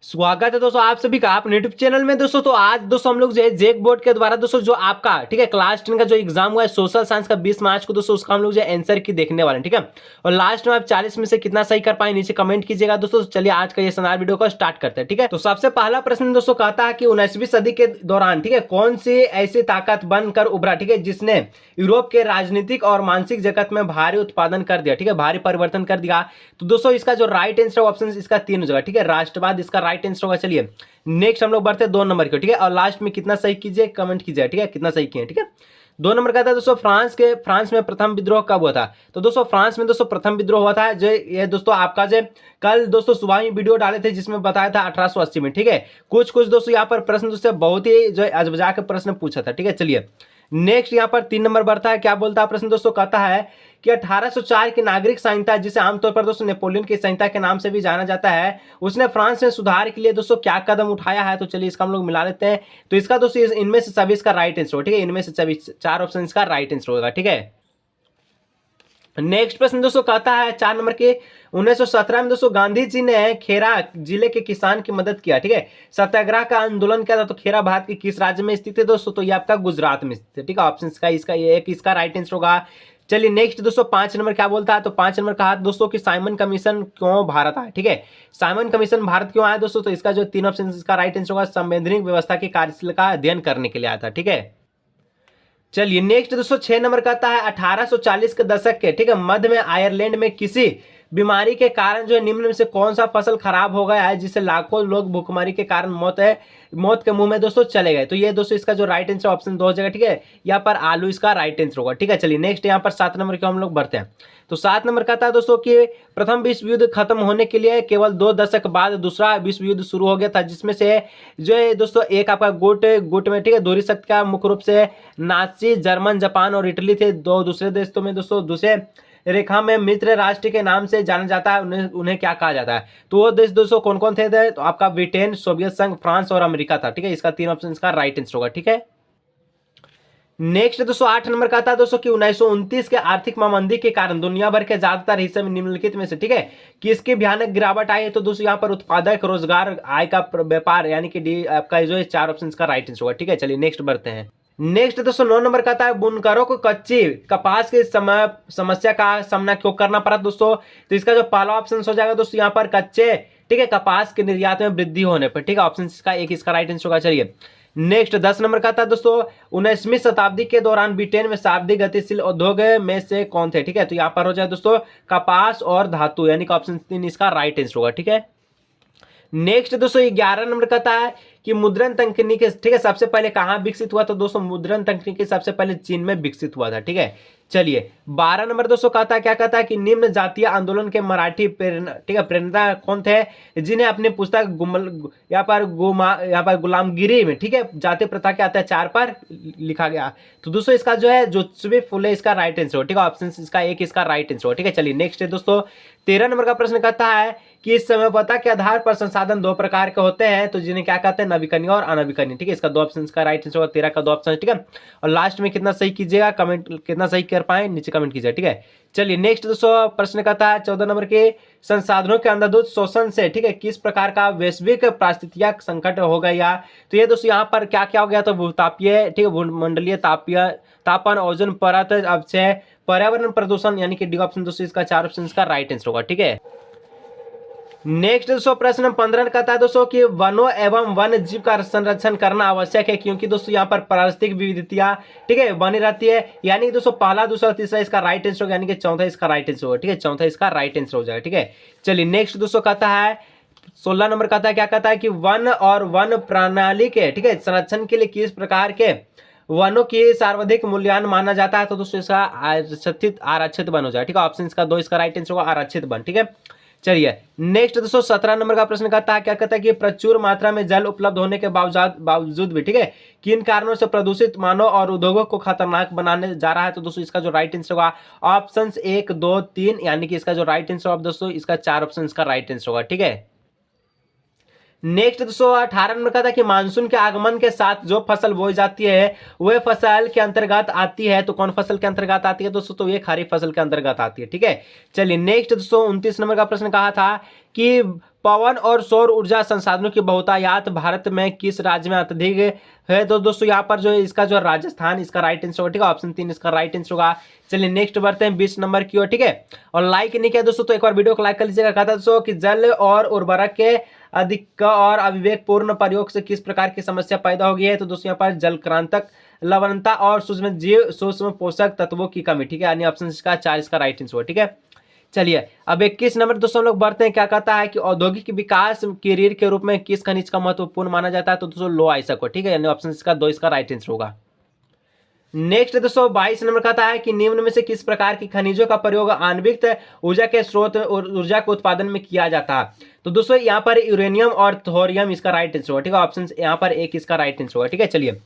स्वागत है दोस्तों आप सभी का अपने यूट्यूब चैनल में दोस्तों। तो आज दोस्तों हम लोग जो है जेक बोर्ड के द्वारा दोस्तों जो आपका ठीक है क्लास 10 का जो एग्जाम हुआ है सोशल साइंस का 20 मार्च को दोस्तों उसका हम लोग जो है आंसर की देखने वाले हैं। ठीक है, और लास्ट में आप 40 में से कितना सही कर पाए नीचे कमेंट कीजिएगा दोस्तों। तो चलिए आज का ये शानदार वीडियो को स्टार्ट करते हैं। ठीक है, तो सबसे पहला प्रश्न दोस्तों कहता है कि 19वीं सदी के दौरान ठीक है कौन सी ऐसी ताकत बनकर उभरा ठीक है जिसने यूरोप के राजनीतिक और मानसिक जगत में भारी उत्पादन कर दिया, ठीक है, भारी परिवर्तन कर दिया। तो दोस्तों इसका जो राइट आंसर ऑप्शन इसका 3 हो जाएगा। ठीक है, राष्ट्रवाद इसका राइट आंसर होगा। चलिए नेक्स्ट हम लोग बढ़ते हैं 2 नंबर के। ठीक है, और लास्ट में कितना सही कीजिए कमेंट कीजिए। ठीक है, कितना सही किए। ठीक है, 2 नंबर का था दोस्तों फ्रांस में प्रथम विद्रोह कब हुआ था। तो दोस्तों फ्रांस में दोस्तों प्रथम विद्रोह हुआ था जो ये दोस्तों आपका जो कल दोस्तों सुबह ही वीडियो डाले थे जिसमें बताया था 1880 में। ठीक है, कुछ दोस्तों यहाँ पर प्रश्न दोस्तों बहुत ही जो अजबजा के प्रश्न पूछा था। ठीक है, चलिए नेक्स्ट यहाँ पर 3 नंबर बढ़ता है। क्या बोलता है प्रश्न दोस्तों, कहता है कि 1804 की नागरिक संहिता जिसे आमतौर पर दोस्तों नेपोलियन की संहिता के नाम से भी जाना जाता है, उसने फ्रांस में सुधार के लिए दोस्तों क्या कदम उठाया है। तो चलिए इसका हम लोग मिला लेते हैं। तो इसका दोस्तों इनमें से सभी इसका राइट आंसर होगा। ठीक है, इनमें से सभी 4 ऑप्शन इसका राइट आंसर होगा। ठीक है, नेक्स्ट प्रश्न दोस्तों कहता है 4 नंबर के 1917 में दोस्तों गांधी जी ने खेरा जिले के किसान की मदद किया। ठीक है, सत्याग्रह का आंदोलन किया था। तो खेरा भारत के किस राज्य में स्थित है दोस्तों, तो ये आपका गुजरात में स्थित है। ठीक है, ऑप्शन का इसका एक इसका राइट आंसर होगा। चलिए नेक्स्ट दोस्तों 5 नंबर क्या बोलता है। तो 5 नंबर कहा दोस्तों कि साइमन कमीशन क्यों भारत आया। ठीक है, साइमन कमीशन भारत क्यों आया दोस्तों, तो इसका जो 3 ऑप्शन इसका राइट आंसर होगा संवैधानिक व्यवस्था की कार्यशील का अध्ययन करने के लिए आया था। ठीक है, चलिए नेक्स्ट दोस्तों 6 नंबर कहता है 1840 के दशक के ठीक है मध्य में आयरलैंड में किसी बीमारी के कारण जो है निम्न में से कौन सा फसल खराब हो गया है जिससे लाखों लोग भूखमरी के कारण मौत के मुंह में दोस्तों चले गए। तो ये दोस्तों इसका जो राइट आंसर ऑप्शन 2 हो जाएगा। ठीक है, यहाँ पर आलू इसका राइट आंसर होगा। ठीक है, चलिए नेक्स्ट यहाँ पर 7 नंबर के हम लोग बढ़ते हैं। तो 7 नंबर कहता है दोस्तों कि प्रथम विश्व युद्ध खत्म होने के लिए केवल 2 दशक बाद दूसरा विश्व युद्ध शुरू हो गया था जिसमें से जो है दोस्तों एक आपका गुट में ठीक है दोहरी शक्ति का मुख्य रूप से नाची जर्मन जापान और इटली थे। 2 दूसरे देशों में दोस्तों दूसरे रेखा में मित्र राष्ट्र के नाम से जाना जाता है। उन्हें क्या कहा जाता है। तो वो देश दोस्तों कौन कौन थे तो आपका ब्रिटेन, सोवियत संघ, फ्रांस और अमेरिका था। ठीक है, इसका 3 ऑप्शन इसका राइट आंसर होगा। ठीक है, नेक्स्ट दोस्तों 8 नंबर का था दोस्तों कि 1929 के आर्थिक महामंदी के कारण दुनिया भर के ज्यादातर हिस्से में निम्नलिखित में से ठीक है किसकी भयानक गिरावट आई है। तो दोस्तों यहाँ पर उत्पादक, रोजगार, आय का व्यापार यानी कि आपका जो है 4 ऑप्शन का राइट आंसर होगा। ठीक है, चलिए नेक्स्ट बढ़ते हैं। नेक्स्ट दोस्तों 9 नंबर का था बुनकरों को कच्ची कपास की समस्या का सामना क्यों करना पड़ा दोस्तों। तो इसका जो पहला ऑप्शन हो जाएगा दोस्तों यहाँ पर कच्चे ठीक है कपास के निर्यात में वृद्धि होने पर। ठीक है, ऑप्शन इसका एक इसका राइट आंसर होगा। चलिए नेक्स्ट 10 नंबर का था दोस्तों 19वीं शताब्दी के दौरान ब्रिटेन में सर्वाधिक गतिशील उद्योग में से कौन थे। ठीक है, तो यहाँ पर हो जाए दोस्तों कपास और धातु यानी कि ऑप्शन 3 इसका राइट आंसर होगा। ठीक है, नेक्स्ट दोस्तों 11 नंबर कहता है कि मुद्रण तकनीक ठीक है सबसे पहले कहां विकसित हुआ। तो दोस्तों मुद्रण तकनीक सबसे पहले चीन में विकसित हुआ था। ठीक है, चलिए 12 नंबर दोस्तों कहता है क्या कहता है कि निम्न जातीय आंदोलन के मराठी प्रेरणा कौन थे जिन्हें अपनी पुस्तक यहाँ पर गुलामगिरी में ठीक है जाति प्रथा के अत्याचार पर लिखा गया। तो दोस्तों इसका जो है जोत्सवी फुले इसका राइट आंसर हो। ठीक है, ऑप्शन इसका एक इसका राइट आंसर हो। ठीक है, चलिए नेक्स्ट है दोस्तों 13 नंबर का प्रश्न कहता है कि इस समयपता के आधार पर संसाधन 2 प्रकार के होते हैं तो जिन्हें क्या कहते हैं नवीकरणीय और अनवीकरणीय। ठीक है, इसका 2 ऑप्शन का राइट आंसर होगा। 13 का 2 ऑप्शन। ठीक है, और लास्ट में कितना सही कीजिएगा कमेंट कितना सही कर पाए नीचे कमेंट कीजिए। ठीक है, चलिए नेक्स्ट दोस्तों प्रश्न कहता है 14 नंबर के संसाधनों के अंधाधुंध शोषण से ठीक है किस प्रकार का वैश्विक पारिस्थितिक संकट हो गया। तो ये दोस्तों यहाँ पर क्या क्या हो गया तो भूतापीय ठीक है भूमंडलीय तापन, ओजोन परत, अवक्षय, पर्यावरण प्रदूषण यानी कि डी ऑप्शन दोस्तों इसका 4 ऑप्शन का राइट आंसर होगा। ठीक है, नेक्स्ट दोस्तों प्रश्न 15 कहता है दोस्तों कि वनों एवं वन्य जीव का संरक्षण करना आवश्यक है क्योंकि दोस्तों यहाँ पर पारिस्थितिक विविधता ठीक है बनी रहती है। यानी कि दोस्तों पहला, दूसरा, तीसरा इसका राइट आंसर होगा यानी कि चौथा इसका राइट आंसर होगा। ठीक है, चौथा इसका राइट आंसर हो जाएगा। ठीक है, चलिए नेक्स्ट दोस्तों कहता है 16 नंबर कहता है क्या कहता है कि वन और वन प्रणाली के ठीक है संरक्षण के लिए किस प्रकार के वनों की सर्वाधिक मूल्यवान माना जाता है। तो दोस्तों इसका आरक्षित वन हो जाएगा। ठीक है, ऑप्शन इसका 2 इसका राइट आंसर होगा आरक्षित वन। ठीक है, चलिए नेक्स्ट दोस्तों 17 नंबर का प्रश्न कहता है क्या कहता है कि प्रचुर मात्रा में जल उपलब्ध होने के बावजूद भी ठीक है किन कारणों से प्रदूषित मानव और उद्योगों को खतरनाक बनाने जा रहा है। तो दोस्तों इसका जो राइट आंसर होगा ऑप्शन 1, 2, 3 यानी कि इसका जो राइट आंसर होगा दोस्तों इसका 4 ऑप्शन इसका राइट आंसर होगा। ठीक है, नेक्स्ट दोस्तों 18 नंबर का था कि मानसून के आगमन के साथ जो फसल बोई जाती है वह फसल के अंतर्गत आती है। तो कौन फसल के अंतर्गत आती है दोस्तों, तो ये खरीफ फसल के अंतर्गत आती है। ठीक है, चलिए नेक्स्ट दोस्तों 29 नंबर का प्रश्न कहा था कि पवन और सौर ऊर्जा संसाधनों की बहुतायात भारत में किस राज्य में अत्यधिक है? तो दोस्तों यहाँ पर जो है इसका जो राजस्थान इसका राइट आंसर होगा, ठीक है। ऑप्शन 3 इसका राइट आंसर होगा। चलिए नेक्स्ट बढ़ते हैं 20 नंबर की ओर, ठीक है। और लाइक नहीं किया दोस्तों तो एक बार वीडियो को लाइक कर लीजिएगा। कहा था दोस्तों कि जल और उर्वरक के अधिक और अविवेकपूर्ण प्रयोग से किस प्रकार की समस्या पैदा हो गई है? तो दोस्तों यहाँ पर जलक्रांतक, लवणता और सूक्ष्म पोषक तत्वों की कमी, ठीक है। यानी ऑप्शन इसका 4 इसका राइट आंसर, ठीक है। चलिए अब 21 नंबर दोस्तों हम लोग बढ़ते हैं। क्या कहता है कि औद्योगिक विकास की रीढ़ के रूप में किस खनिज का महत्वपूर्ण माना जाता है? तो दोस्तों लो आइसक को, ठीक है। यानी ऑप्शन इसका 2 इसका राइट आंसर होगा। नेक्स्ट दोस्तों 22 नंबर कहता है कि निम्न में से किस प्रकार की खनिजों का प्रयोग आणविक ऊर्जा के स्रोत और ऊर्जा के उत्पादन में किया जाता है? तो दोस्तों यहाँ पर यूरेनियम और थोरियम इसका राइट आंसर होगा, ठीक है। ऑप्शन यहाँ पर एक इसका राइट आंसर होगा, ठीक है। चलिए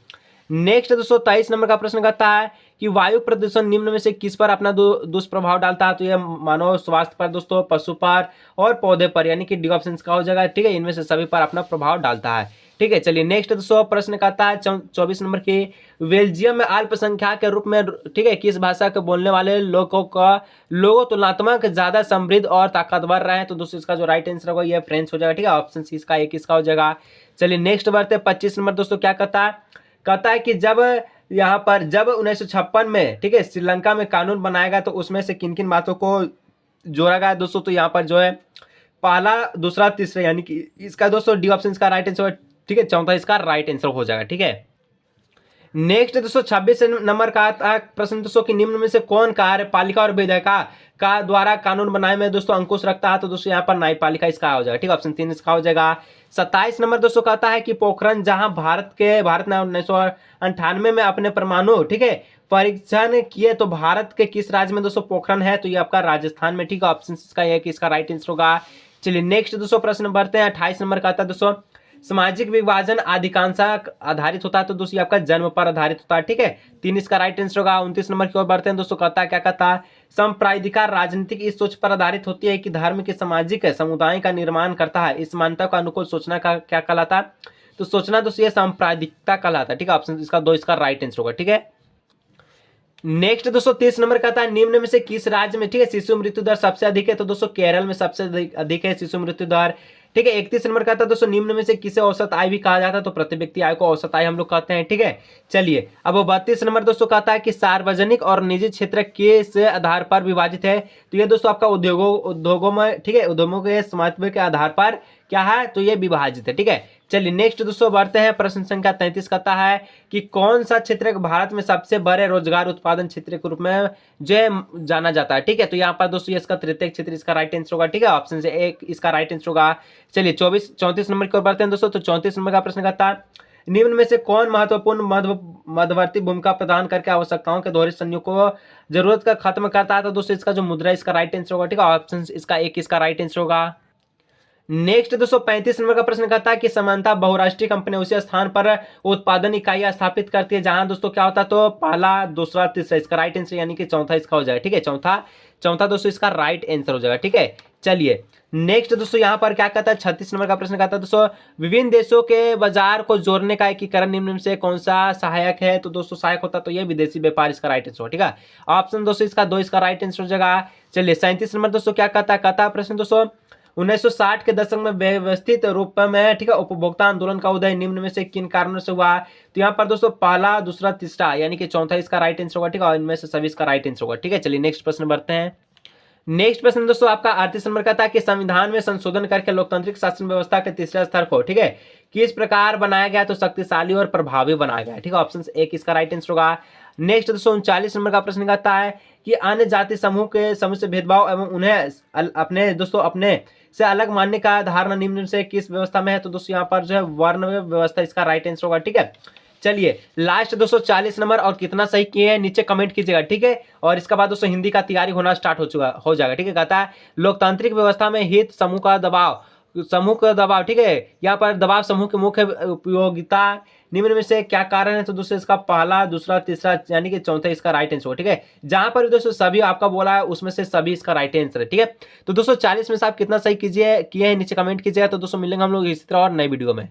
नेक्स्ट दोस्तों 23 नंबर का प्रश्न कहता है कि वायु प्रदूषण निम्न में से किस पर अपना दुष्प्रभाव डालता है? तो यह मानव स्वास्थ्य पर दोस्तों, पशु पर और पौधे पर, यानी कि डी ऑप्शन का हो जाएगा, ठीक है। इनमें से सभी पर अपना प्रभाव डालता है, ठीक है। चलिए नेक्स्ट दोस्तों प्रश्न कहता है 24 नंबर की, बेल्जियम में अल्पसंख्यक के रूप में, ठीक है, किस भाषा के बोलने वाले लोगों तुलनात्मक ज्यादा समृद्ध और ताकतवर रहे हैं? तो दोस्तों इसका जो राइट आंसर होगा ये फ्रेंच हो जाएगा, ठीक है। ऑप्शन सी इसका एक इसका हो जाएगा। चलिए नेक्स्ट बढ़ते 25 नंबर दोस्तों क्या कहता है कि जब 1956 में, ठीक है, श्रीलंका में कानून बनाएगा तो उसमें से किन किन बातों को जोड़ा गया दोस्तों? तो यहाँ पर जो है पहला, दूसरा, तीसरा, यानी कि इसका दोस्तों डी ऑप्शन का राइट आंसर, ठीक है। चौथा इसका राइट आंसर हो जाएगा, ठीक है। नेक्स्ट दोस्तों 26 नंबर का प्रश्न दोस्तों कि निम्न में से कौन कार्यपालिका और विधायिका का द्वारा कानून बनाने में दोस्तों अंकुश रखता है? तो दोस्तों यहाँ पर न्यायपालिका इसका हो जाएगा, ठीक है। ऑप्शन 3 इसका हो जाएगा। 27 नंबर दोस्तों कहता है कि पोखरण जहां भारत ने 1998 में अपने परमाणु, ठीक है, परीक्षण किए तो भारत के किस राज्य में दोस्तों पोखरण है? तो ये आपका राजस्थान में, ठीक है। ऑप्शन इसका एक इसका राइट आंसर होगा। चलिए नेक्स्ट दोस्तों प्रश्न बढ़ते हैं 28 नंबर का आता है दोस्तों, सामाजिक विभाजन अधिकांशतः आधारित होता है? तो दोस्तों आपका जन्म पर आधारित होता है, ठीक है। 3 इसका राइट आंसर होगा। 29 नंबर की ओर बढ़ते हैं दोस्तों, कहता है क्या कहता है, सांप्रदायिक राजनीतिक इस सोच पर आधारित होती है कि धर्म के सामाजिक समुदाय का निर्माण करता है। इस मान्यता का अनुकूल सोचना का क्या कहलाता है? तो सोचना दोस्तों ये सांप्रदायिकता कहलाता है, ठीक है। ऑप्शन इसका 2 इसका राइट आंसर होगा, ठीक है। नेक्स्ट दोस्तों 30 नंबर कहता है निम्न में से किस राज्य में, ठीक है, शिशु मृत्यु दर सबसे अधिक है? तो दोस्तों केरल में सबसे अधिक है शिशु मृत्यु दर, ठीक है। 31 नंबर कहता है दोस्तों निम्न में से किसे औसत आय भी कहा जाता है? तो प्रति व्यक्ति आय को औसत आय हम लोग कहते हैं, ठीक है। चलिए अब 32 नंबर दोस्तों कहता है कि सार्वजनिक और निजी क्षेत्र किस आधार पर विभाजित है? तो ये दोस्तों आपका उद्योगों में, ठीक है, उद्यमों के स्वामित्व के आधार पर क्या है? तो ये विभाजित है, ठीक है। चलिए नेक्स्ट दोस्तों बढ़ते हैं प्रश्न संख्या 33 कहता है कि कौन सा क्षेत्र भारत में सबसे बड़े रोजगार उत्पादन क्षेत्र के रूप में जो जाना जाता है? ठीक है, तो यहाँ पर दोस्तों इसका तृतीय क्षेत्र इसका राइट आंसर होगा, ठीक है। ऑप्शन से एक इसका राइट आंसर होगा। चलिए 34 नंबर की ओर बढ़ते हैं दोस्तों। तो 34 नंबर का प्रश्न कहता है निम्न में से कौन महत्वपूर्ण मध्यवर्ती भूमिका प्रदान करके आवश्यकताओं के दोहरे संयोग को जरूरत का खत्म करता है? तो दोस्तों इसका जो मुद्रा इसका राइट आंसर होगा, ठीक है। ऑप्शन इसका एक इसका राइट आंसर होगा। नेक्स्ट दोस्तों 35 नंबर का प्रश्न कहता है कि समानता बहुराष्ट्रीय कंपनी उसी स्थान पर उत्पादन इकाइयां स्थापित करती है जहां दोस्तों क्या होता है? तो पहला, दूसरा, तीसरा इसका राइट आंसर यानी कि चौथा इसका हो जाएगा, ठीक है। चौथा दोस्तों इसका राइट आंसर हो जाएगा, ठीक है। चलिए नेक्स्ट दोस्तों यहाँ पर क्या कहता है 36 नंबर का प्रश्न कहता है दोस्तों विभिन्न देशों के बाजार को जोड़ने का एकीकरण निम्न में से कौन सा सहायक है? तो दोस्तों सहायक होता तो ये विदेशी व्यापार इसका राइट आंसर, ठीक है। ऑप्शन दोस्तों इसका 2 इसका राइट आंसर हो जाएगा। चलिए 37 नंबर दोस्तों क्या कहता है प्रश्न दोस्तों 1960 के दशक में व्यवस्थित रूप में, ठीक है, उपभोक्ता आंदोलन का उदय निम्न में से किन कारणों से हुआ? तो यहाँ पर दोस्तों पहला, दूसरा, तीसरा यानी कि चौथा इसका राइट आंसर होगा, ठीक है। और इनमें से सभी इसका राइट आंसर होगा, ठीक है। चलिए नेक्स्ट प्रश्न बढ़ते हैं। नेक्स्ट प्रश्न दोस्तों आपका 38 नंबर का था कि संविधान में संशोधन करके लोकतांत्रिक शासन व्यवस्था के तीसरे स्तर को, ठीक है, किस प्रकार बनाया गया? तो शक्तिशाली और प्रभावी बनाया गया, ठीक है। ऑप्शन एक इसका राइट आंसर होगा। नेक्स्ट दोस्तों 39 नंबर का प्रश्न कहता है कि अन्य जाति समूह से भेदभाव एवं उन्हें अपने से अलग मानने का धारणा निम्न से किस व्यवस्था में है? तो दोस्तों यहाँ पर जो है वर्ण व्यवस्था इसका राइट आंसर होगा, ठीक है। चलिए लास्ट दोस्तों 40 नंबर और कितना सही किए हैं नीचे कमेंट कीजिएगा, ठीक है। और इसके बाद दोस्तों हिंदी का तैयारी होना स्टार्ट हो जाएगा, ठीक है। कहता है लोकतांत्रिक व्यवस्था में हित समूह का दबाव, ठीक है। यहाँ पर दबाव समूह की मुख्य उपयोगिता निम्न में से क्या कारण है? तो दोस्तों इसका पहला, दूसरा, तीसरा यानी कि चौथा इसका राइट आंसर, ठीक है। जहां पर दोस्तों सभी आपका बोला है उसमें से सभी इसका राइट आंसर है, ठीक है। तो दोस्तों 40 में से आप कितना सही किए हैं नीचे कमेंट कीजिएगा। तो दोस्तों मिलेंगे हम लोग इसी तरह और नई वीडियो में।